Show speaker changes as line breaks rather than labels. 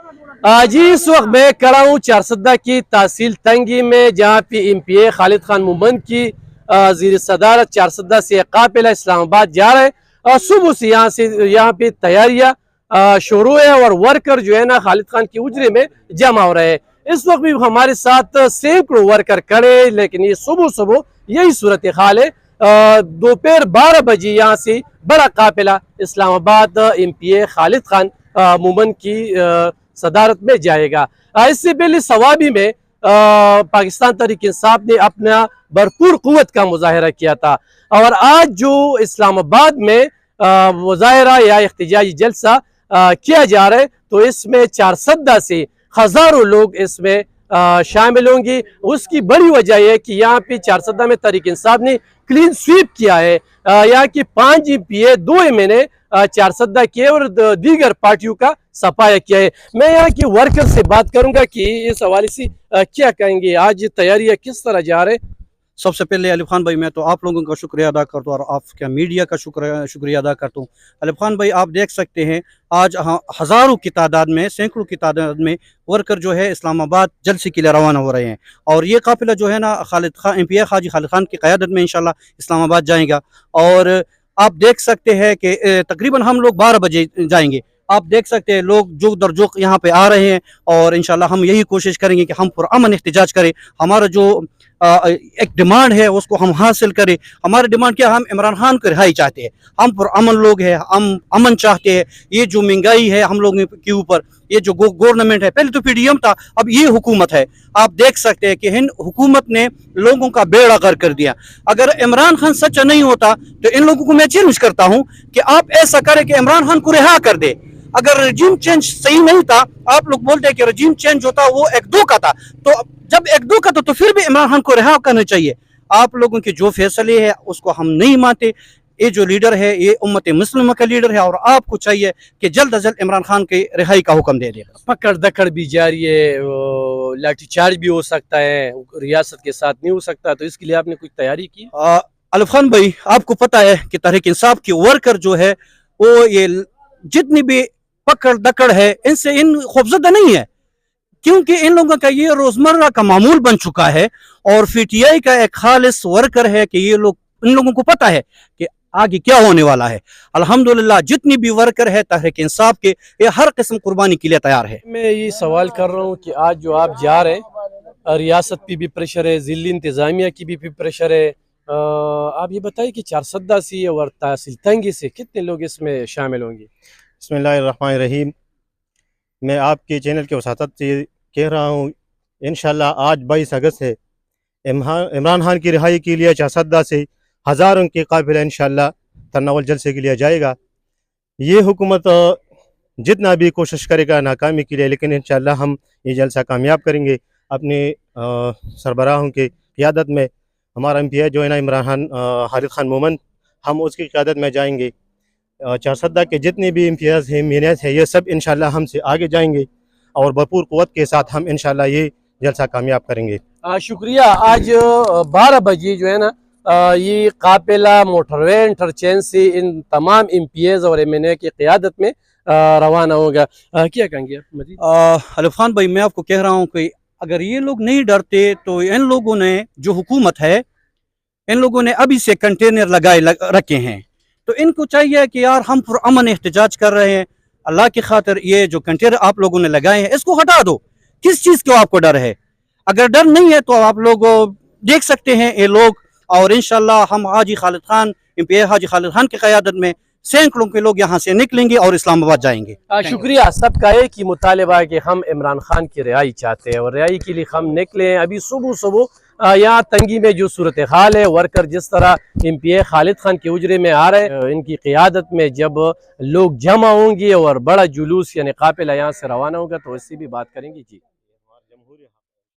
जी इस वक्त मैं खड़ा हूँ चारसद्दा की तहसील तंगी में, जहाँ पे MPA खालिद खान मोमन की ज़ीर सदारत चारसद्दा से काफिला इस्लामाबाद जा रहा है। सुबह से यहाँ पे तैयारियां शुरू है और वर्कर जो है ना खालिद खान की उजरे में जमा हो रहे हैं। इस वक्त भी हमारे साथ सैकड़ों वर्कर खड़े, लेकिन ये सुबह सुबह यही सूरत हाल है। दोपहर 12 बजे यहाँ से बड़ा काफिला इस्लामाबाद MPA खालिद खान मोमन की सदारत में जाएगा। इससे पहले सवाबी में पाकिस्तान तहरीक इंसाफ ने अपना भरपूर कुव्वत का मुजाहरा किया था और आज जो इस्लामाबाद में मुजाहरा या इख्तिजाजी जलसा किया जा रहा है, तो इसमें चारसद्दा से हजारों लोग इसमें शामिल होंगे। उसकी बड़ी वजह है कि यहाँ पे चारसद्दा में तहरीक इंसाफ ने क्लीन स्वीप किया है। यहाँ की 5 MPA 2 MNA चारसद्दा के और दीगर पार्टियों का सफाया किया है। मैं यहाँ की वर्कर से बात करूंगा कि इस हवाले से क्या कहेंगे, आज तैयारियां किस तरह जा रहे।
सबसे पहले अलीफ खान भाई, मैं तो आप लोगों का शुक्रिया अदा करता हूँ और आपके मीडिया का शुक्रिया अदा करता हूँ। अलीफ खान भाई, आप देख सकते हैं आज हज़ारों की तादाद में, सैकड़ों की तादाद में वर्कर जो है इस्लामाबाद जलसे के लिए रवाना हो रहे हैं और ये काफिला जो है ना खालिद खान MPA हाजी खालिद खान की क़यादत में इंशाल्लाह इस्लामाबाद जाएगा। और आप देख सकते हैं कि तकरीबन हम लोग 12 बजे जाएंगे। आप देख सकते हैं लोग जो दर जो यहाँ पे आ रहे हैं और इंशाल्लाह हम यही कोशिश करेंगे कि हम पुरअमन एहतजाज करें। हमारा जो एक डिमांड है उसको हम हासिल करें। हमारी डिमांड क्या, हम इमरान खान को रिहाई चाहते हैं। हम पुरअमन लोग हैं, हम अमन चाहते हैं। ये जो महंगाई है हम लोगों के ऊपर, ये जो गवर्नमेंट है, पहले तो PDM था, अब ये हुकूमत है। आप देख सकते हैं कि हिंद हुकूमत ने लोगों का बेड़ा गर्क कर दिया। अगर इमरान खान सच्चा नहीं होता तो इन लोगों को मैं चैलेंज करता हूँ कि आप ऐसा करें कि इमरान खान को रिहा कर दे। अगर रजीम चेंज सही नहीं था, आप लोग बोलते हैं कि रजीम चेंज होता वो 1-2 का था, तो जब 1-2 का था तो फिर भी इमरान खान को रिहा करना चाहिए। आप लोगों के जो फैसले है उसको हम नहीं मानते। ये जो लीडर है ये उम्मत मुस्लिम का लीडर है और आपको चाहिए कि जल्द अज जल्द इमरान खान के रिहाई का हुक्म दे दे।
पकड़ दकड़ भी जारी है, लाठीचार्ज भी हो सकता है, रियासत के साथ नहीं हो सकता, तो इसके लिए आपने कुछ तैयारी की?
अलीफ खान भाई, आपको पता है कि तहरीक इंसाफ की वर्कर जो है वो ये जितनी भी पकड़ दकड़ है इनसे इन खौफजदा नहीं है, क्योंकि इन लोगों का ये रोजमर्रा का मामूल बन चुका है। और PTI का एक खालिस वर्कर है कि ये लोग, इन लोगों को पता है कि आगे क्या होने वाला है। अल्हम्दुलिल्लाह जितनी भी वर्कर है तहरीक इंसाफ के, ये हर किस्म कुर्बानी के लिए तैयार है।
मैं ये सवाल कर रहा हूँ कि आज जो आप जा रहे हैं, रियासत की भी प्रेशर है, ज़िली इंतज़ामिया की भी प्रेशर है। आप ये बताइए कि चारसद्दा से और तहसील तंगी से कितने लोग इसमें शामिल होंगे?
बिस्मिल्लाहिर्रहमानिर्रहीम। मैं आपके चैनल के वसातत से कह रहा हूँ, इंशाल्लाह आज 22 अगस्त है। इमरान खान की रिहाई के लिए चारसद्दा से हज़ारों के काफिला इंशाल्लाह तनावल जलसे के लिए जाएगा। ये हुकूमत जितना भी कोशिश करेगा नाकामी के लिए, लेकिन इंशाल्लाह हम ये जलसा कामयाब करेंगे। अपने सरबराहों की क़यादत में हमारा MPA जो है ना इमरान खान खालिद खान मोमन, हम उसकी क़यादत में जाएंगे। चारसद्दा के जितने भी MPAs हैं, MNAs हैं, ये सब इंशाल्लाह हमसे आगे जाएंगे और भरपूर क़ुव्वत के साथ हम इंशाल्लाह ये जलसा कामयाब करेंगे।
शुक्रिया। आज 12 बजे जो है ना ये काफिला मोटरवे इंटरचेंज से इन तमाम MPAs और MNA की क़यादत में रवाना होगा। क्या कहेंगे आप मजीद?
अलीफ खान भाई, मैं आपको कह रहा हूँ कि अगर ये लोग नहीं डरते तो इन लोगों ने, जो हुकूमत है, इन लोगों ने अभी से कंटेनर लगाए रखे हैं, तो इनको चाहिए कि यार हम पुरअमन एहतजाज कर रहे हैं, अल्लाह की खातिर ये जो कंटेनर आप लोगों ने लगाए हैं इसको हटा दो। किस चीज़ को आपको डर है? अगर डर नहीं है तो आप लोग देख सकते हैं ये लोग, और इंशाल्लाह हम हाजी खालिद खान MPA हाजी खालिद खान की क़यादत में सैकड़ों के लोग यहाँ से निकलेंगे और इस्लामाबाद जाएंगे।
शुक्रिया। सबका एक ही मुतालिबा है कि हम इमरान खान की रिहाई चाहते हैं और रिहाई के लिए हम निकले हैं। अभी सुबह सुबह यहाँ तंगी में जो सूरत हाल है, वर्कर जिस तरह MPA खालिद खान के उजरे में आ रहे हैं, इनकी क़यादत में जब लोग जमा होंगे और बड़ा जुलूस यानी काफिला यहाँ से रवाना होगा तो इससे भी बात करेंगे। जी।